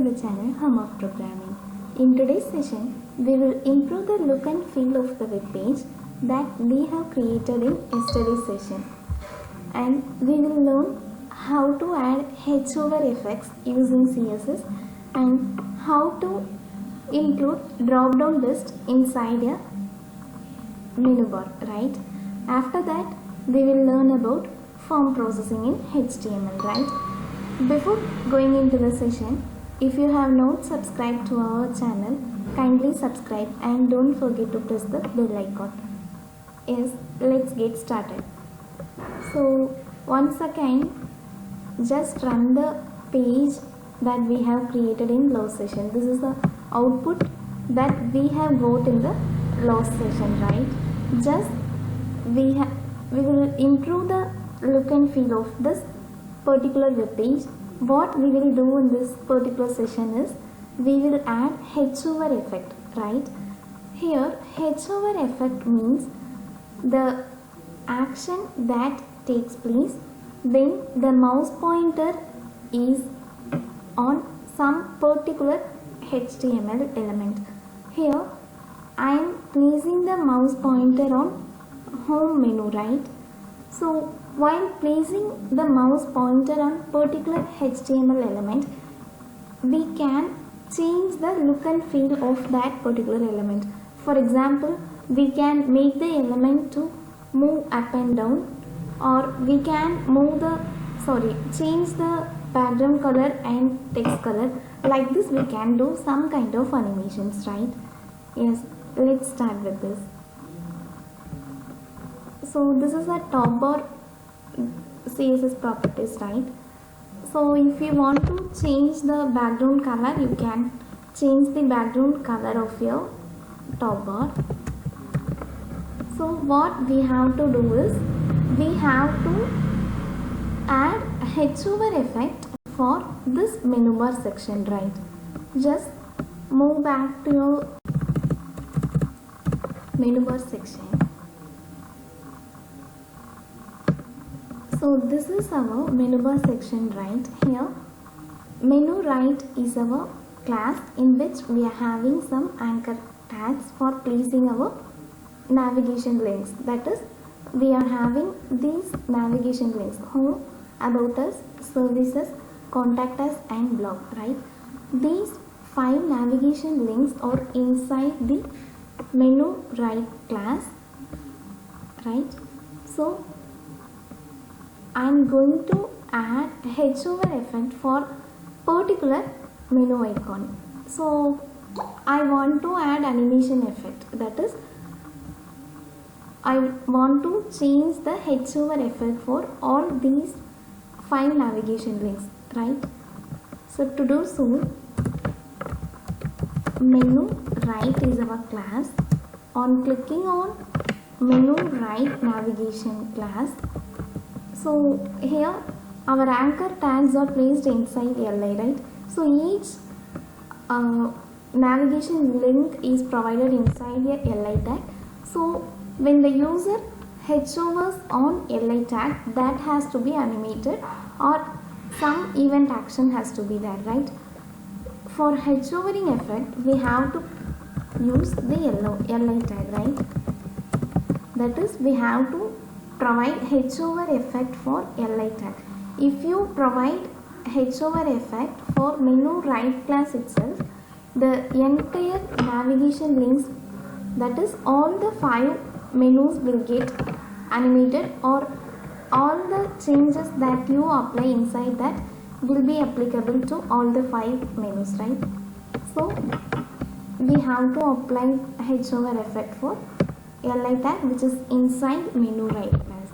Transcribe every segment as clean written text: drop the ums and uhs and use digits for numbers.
the channel Hum of Programming. In today's session, we will improve the look and feel of the web page that we have created in yesterday's session. And we will learn how to add H over effects using CSS and how to include drop-down list inside a menu bar, right? After that, we will learn about form processing in HTML, right? Before going into the session, if you have not subscribed to our channel, kindly subscribe and don't forget to press the bell icon. Yes, let's get started. So once again, just run the page that we have created in last session. This is the output that we have got in the last session, right? Just we will improve the look and feel of this particular web page. What we will do in this particular session is we will add H over effect, right? Here H over effect means the action that takes place when the mouse pointer is on some particular HTML element. Here I am placing the mouse pointer on home menu, right? So while placing the mouse pointer on particular HTML element, we can change the look and feel of that particular element. For example, we can make the element to move up and down, or we can change the background color and text color. Like this we can do some kind of animations, right? Yes, let's start with this. So this is a top bar CSS properties, right? So if you want to change the background color, you can change the background color of your top bar. So what we have to do is we have to add H over effect for this menu bar section, right? Just move back to your menu bar section. So this is our menu bar section, right? Here menu right is our class in which we are having some anchor tags for placing our navigation links. That is, we are having these navigation links: home, about us, services, contact us and blog, right? These 5 navigation links are inside the menu right class, right? So I am going to add H over effect for particular menu icon. So I want to add animation effect, that is, I want to change the H over effect for all these 5 navigation links, right? So to do so, menu right is our class. On clicking on menu right navigation class, so here our anchor tags are placed inside LI, right? So each navigation link is provided inside a LI tag. So when the user hovers on LI tag, that has to be animated or some event action has to be there, right? For hovering effect, we have to use the LI tag, right? That is, we have to provide H over effect for LI tag. If you provide H over effect for menu right class itself, the entire navigation links, that is all the 5 menus will get animated, or all the changes that you apply inside that will be applicable to all the 5 menus, right? So we have to apply H over effect for LI tag, which is inside menu right class.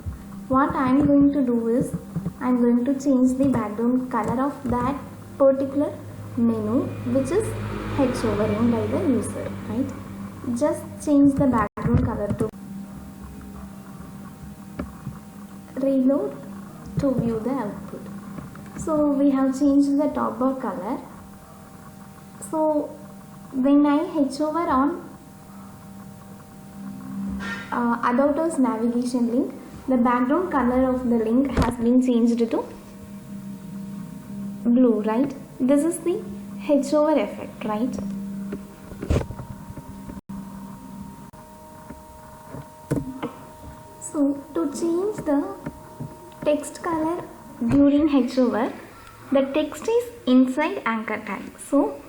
What I am going to do is I am going to change the background color of that particular menu, which is H overing by the user, right? Just change the background color to reload to view the output. So we have changed the top bar color. So when I H over on about us navigation link, the background color of the link has been changed to blue, right? This is the H over effect, right? So to change the text color during H over, the text is inside anchor tag. So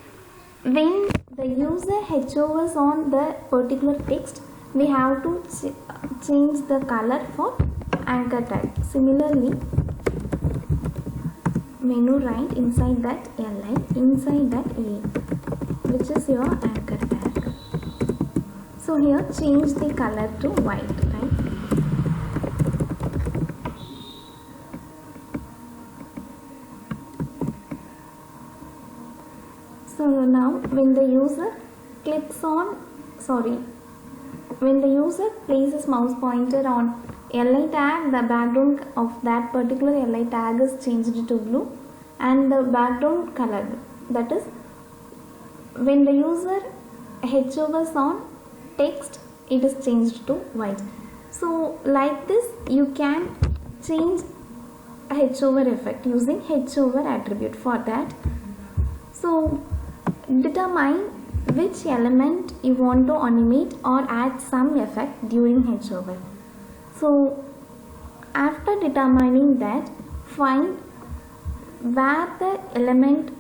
when the user H overs on the particular text, we have to change the color for anchor tag. Similarly, when you write inside that li, inside that a, which is your anchor tag. So here change the color to white, right? So now when the user when the user places mouse pointer on li tag, the background of that particular li tag is changed to blue, and the background color, that is when the user H overs on text, it is changed to white. So like this you can change H over effect using H over attribute. For that, so determine which element you want to animate or add some effect during H over. So after determining that, find where the element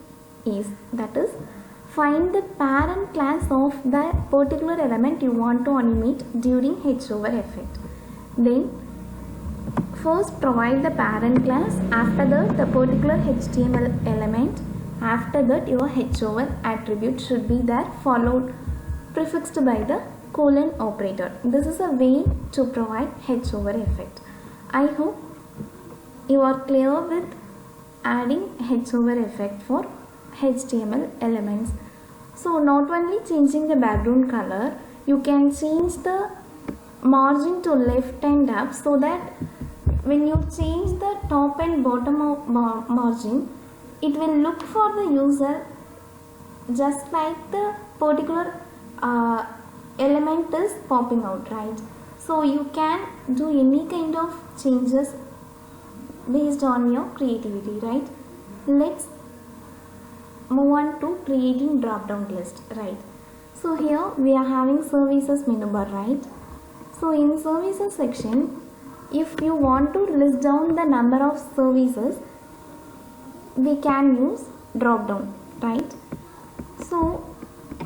is, that is find the parent class of the particular element you want to animate during H over effect. Then first provide the parent class, after that the particular HTML element, after that your H over attribute should be there, followed prefixed by the colon operator. This is a way to provide H over effect. I hope you are clear with adding H over effect for HTML elements. So not only changing the background color, you can change the margin to left and up, so that when you change the top and bottom of margin, it will look for the user just like the particular element is popping out, right? So you can do any kind of changes based on your creativity, right? Let's move on to creating drop down list, right? So here we are having services menu bar, right? So in services section, if you want to list down the number of services, we can use drop down, right? So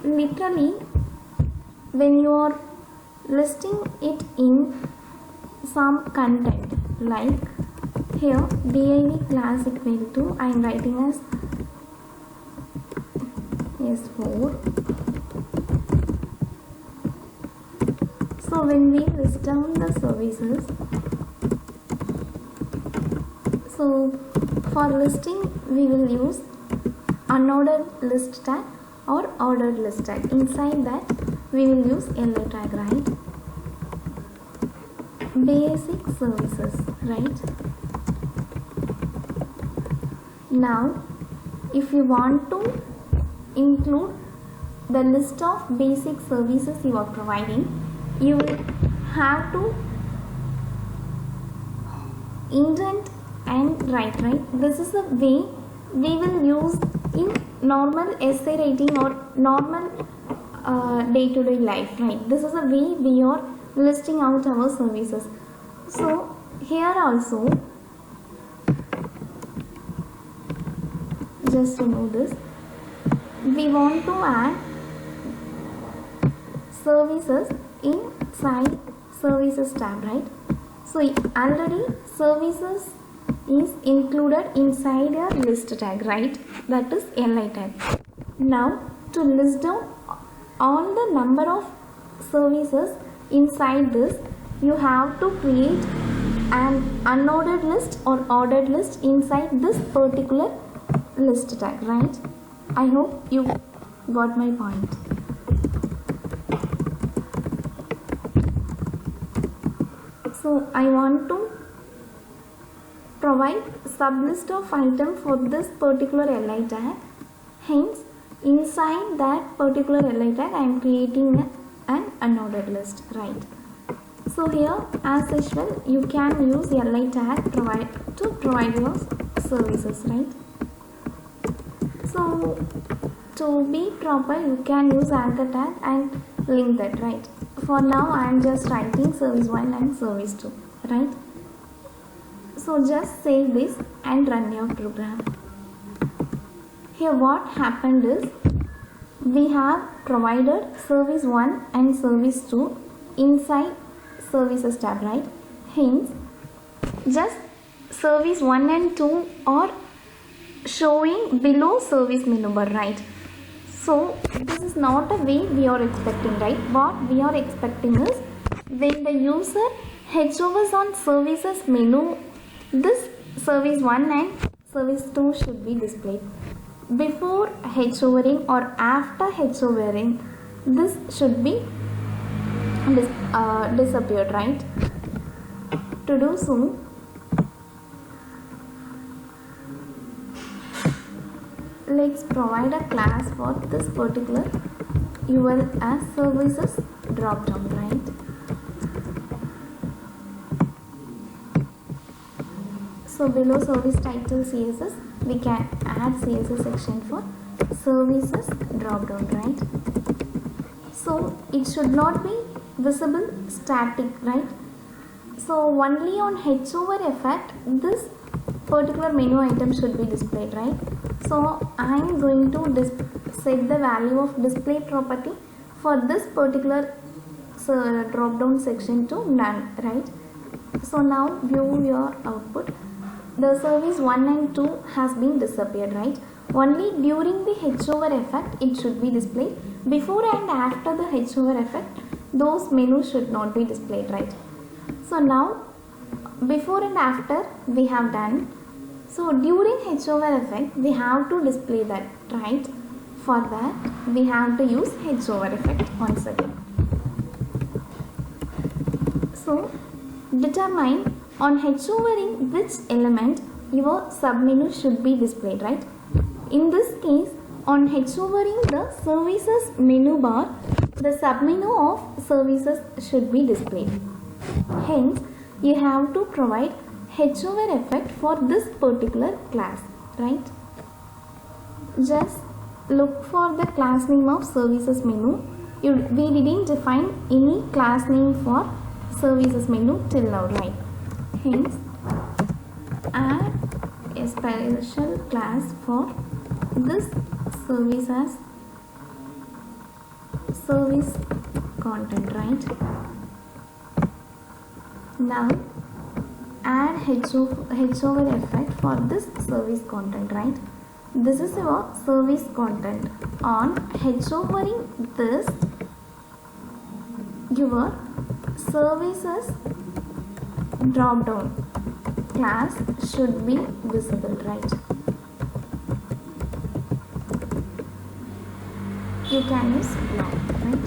literally when you are listing it in some content, like here div class equal to, I am writing as S4. So when we list down the services, so for listing we will use unordered list tag or ordered list tag. Inside that we will use li tag, right? Basic services, right? Now if you want to include the list of basic services you are providing, you will have to indent and write, right? This is a way we will use in normal essay writing or normal day-to-day life, right? This is a way we are listing out our services. So here also, just to know this, we want to add services inside services tab, right? So already services is included inside a list tag, right? That is li tag. Now to list down all the number of services inside this, you have to create an unordered list or ordered list inside this particular list tag, right? I hope you got my point. So I want to provide sublist of item for this particular li tag. Hence, inside that particular li tag, I am creating an unordered list, right? So here, as usual, you can use li tag to provide your services, right? So to be proper, you can use anchor tag and link that, right? For now, I am just writing service 1 and service 2, right? So just save this and run your program. Here what happened is, we have provided service 1 and service 2 inside services tab, right? Hence, just service 1 and 2 are showing below service menu bar, right? So this is not a way we are expecting, right? What we are expecting is, when the user heads over on services menu, this service 1 and service 2 should be displayed. Before heads overing or after heads overing, this should be disappeared, right? To do so, let's provide a class for this particular URL as services drop down, right? So below service title CSS, we can add CSS section for services drop down, right? So it should not be visible static, right? So only on heads over effect, this particular menu item should be displayed, right? So I am going to set the value of display property for this particular drop down section to none, right? So now view your output. The service 1 and 2 has been disappeared, right? Only during the heads over effect it should be displayed. Before and after the heads over effect, those menus should not be displayed, right? So now before and after we have done. So during heads over effect we have to display that, right? For that we have to use heads over effect once again. So determine on heads overing which element your submenu should be displayed, right? In this case, on heads overing the services menu bar, the submenu of services should be displayed. Hence, you have to provide heads over effect for this particular class, right? Just look for the class name of services menu. We didn't define any class name for services menu till now, right? Hence, add a special class for this service as service content, right? Now add heads over effect for this service content, right? This is your service content. On heads overing this, your services drop down class should be visible, right? You can use now, right?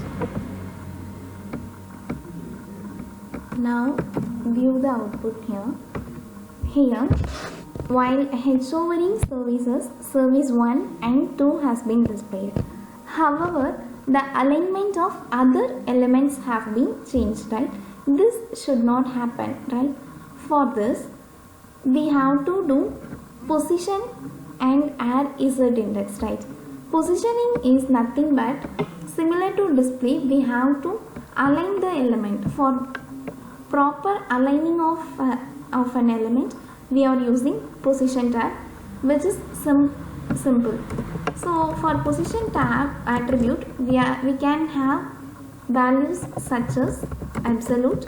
Now view the output here. Here, while heads overing services, service 1 and 2 has been displayed. However, the alignment of other elements have been changed, right? This should not happen, right? For this, we have to do position and add z index, right? Positioning is nothing but similar to display. We have to align the element. For proper aligning of an element, we are using position tab, which is simple. So for position tab attribute, we can have values such as absolute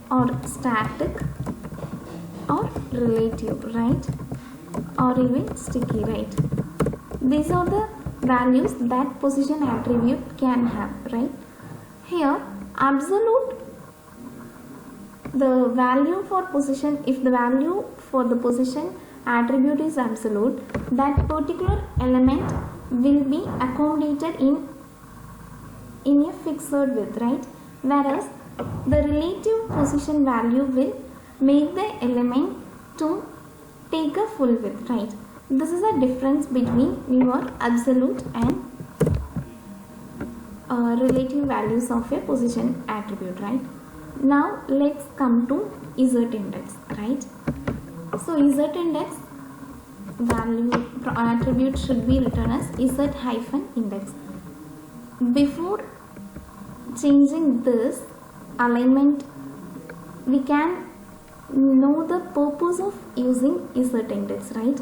or static or relative, right? Or even sticky, right? These are the values that position attribute can have, right? Here absolute, the value for position, if the value for the position attribute is absolute, that particular element will be accommodated in a fixed width, right? Whereas the relative position value will make the element to take a full width, right? This is a difference between your absolute and relative values of a position attribute, right? Now let's come to z index, right? So z index, attribute should be written as z hyphen index. Before changing this alignment, we can know the purpose of using z index, right?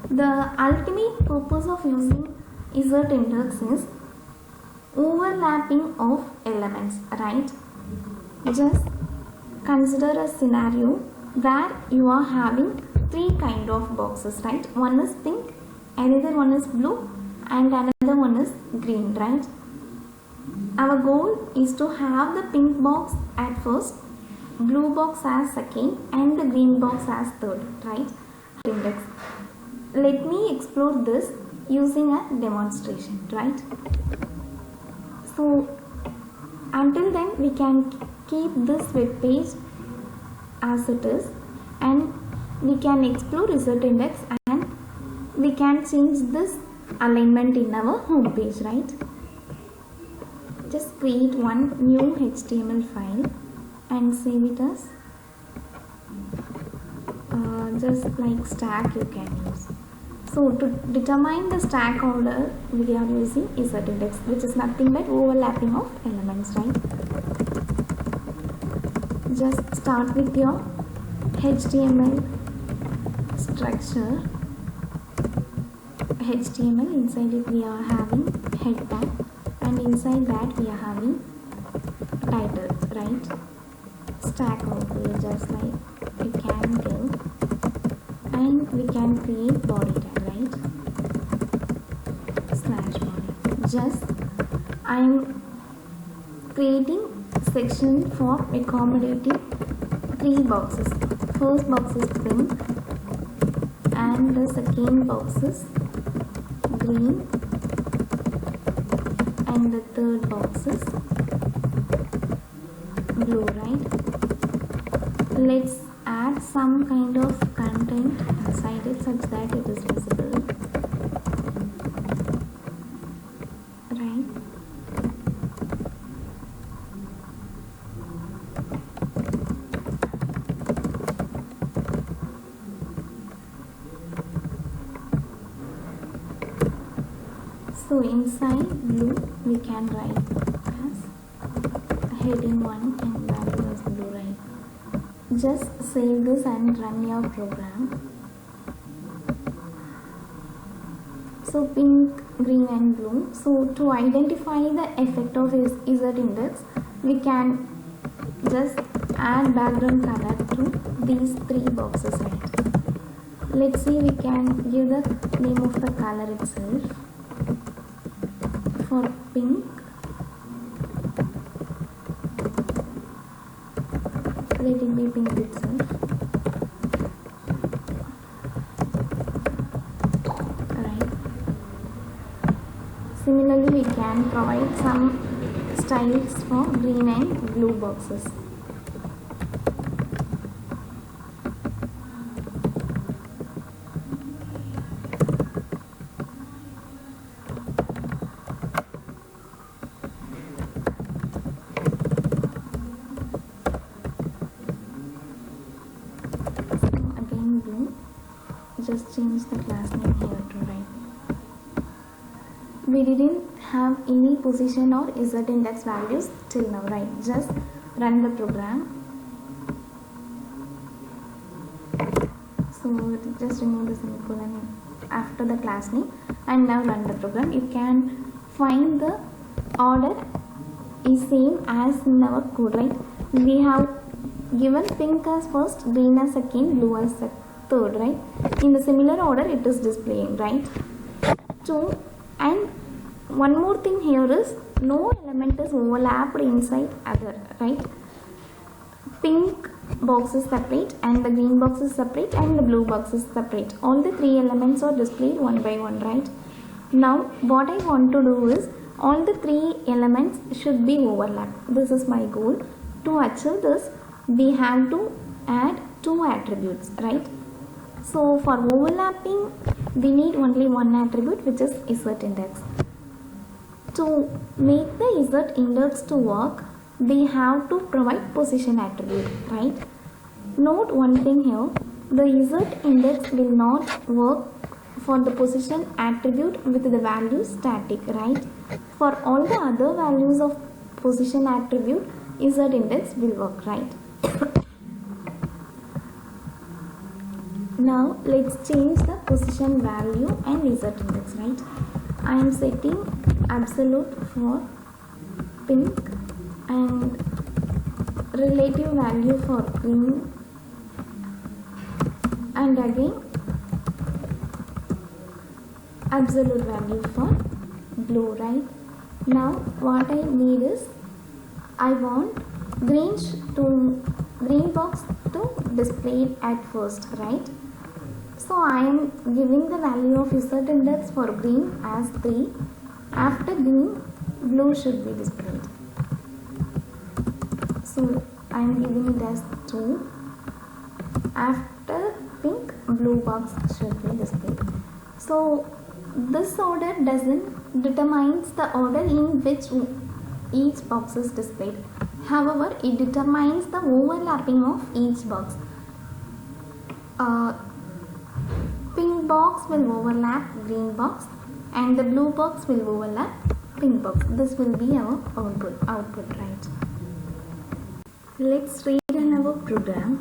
The ultimate purpose of using z index is overlapping of elements, right? Just consider a scenario where you are having three kind of boxes, right? One is pink, another one is blue, and another one is green, right? Our goal is to have the pink box at first, blue box as second, and the green box as third, right? Index. Let me explore this using a demonstration, right? So until then we can keep this web page as it is, and we can explore result index, and we can change this alignment in our home page, right? Just create one new HTML file and save it as just like stack you can use. So to determine the stack order, we are using z index, which is nothing but overlapping of elements, right? Just start with your HTML structure. HTML, inside it we are having head tag, and inside that we are having title, right? Stack order, just like we can give, and we can create body tag, right? Slash body. Just I am creating section for accommodating three boxes. First box is pink, and the second box is green, and the third box is blue, right? Let's add some kind of content inside it such that it is visible, right? So inside blue we can write as heading 1 and value as blue, right? Just save this and run your program. So pink, green and blue. So to identify the effect of z index, we can just add background color to these three boxes, right? Let's see, we can give the name of the color itself. For pink, let it be pink itself. Alright. Similarly, we can provide some styles for green and blue boxes. Just change the class name here to right. We didn't have any position or z index values till now, right? Just run the program. So just remove the semicolon after the class name and now run the program. You can find the order is same as in our code, right? We have given pink as first, green as second, blue as third, right? In the similar order it is displaying, right? So, and one more thing here is no element is overlapped inside other, right? Pink box is separate and the green box is separate and the blue box is separate. All the three elements are displayed one by one, right? Now what I want to do is all the three elements should be overlapped. This is my goal. To achieve this, we have to add two attributes, right? So for overlapping, we need only one attribute, which is z index. To make the z index to work, we have to provide position attribute, right? Note one thing here, the z index will not work for the position attribute with the value static, right? For all the other values of position attribute, z index will work, right? Now let's change the position value and z index, right? I am setting absolute for pink and relative value for green, and again absolute value for blue, right? Now what I need is, I want green box to display at first, right? So I am giving the value of z index for green as 3. After green, blue should be displayed. So I am giving it as 2. After pink, blue box should be displayed. So this order doesn't determines the order in which each box is displayed. However, it determines the overlapping of each box. Pink box will overlap green box and the blue box will overlap pink box. This will be our output, right? Let's read in our program.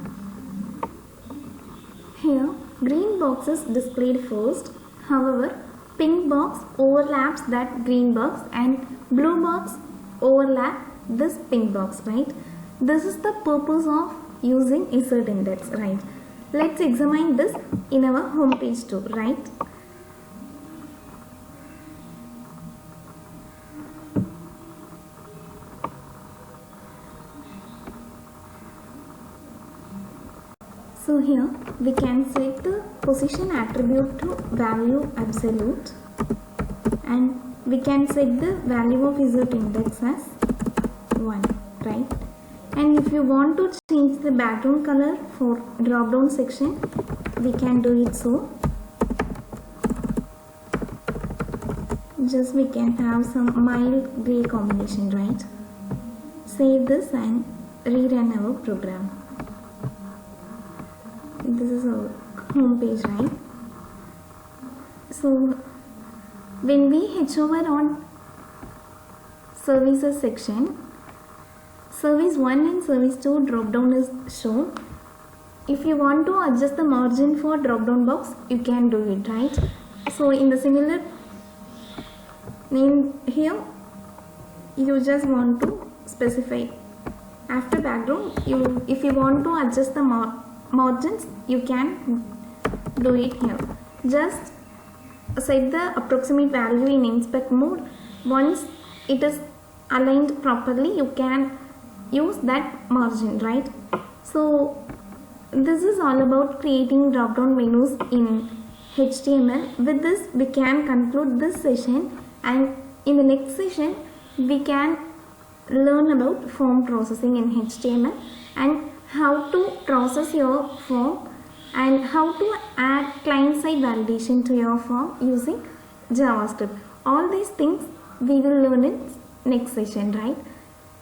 Here, green box is displayed first. However, pink box overlaps that green box and blue box overlap this pink box, right? This is the purpose of using z index, right? Let's examine this in our home page too, right? So here we can set the position attribute to value absolute, and we can set the value of z index as 1, right? And if you want to change the background color for drop down section, we can do it so. Just we can have some mild gray combination, right? Save this and rerun our program. This is our home page, right? So when we head over on services section, service 1 and service 2 drop down is shown. If you want to adjust the margin for drop down box, you can do it, right? So in the similar name here, you just want to specify after background. If you want to adjust the margins, you can do it here. Just set the approximate value in inspect mode. Once it is aligned properly, you can use that margin, right? So this is all about creating drop down menus in HTML. With this we can conclude this session, and in the next session we can learn about form processing in HTML and how to process your form and how to add client-side validation to your form using JavaScript. All these things we will learn in next session, right?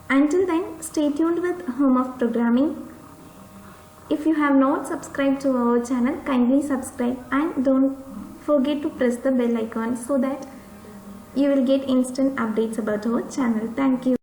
Until then, stay tuned with Home of Programming. If you have not subscribed to our channel, kindly subscribe and don't forget to press the bell icon so that you will get instant updates about our channel. Thank you.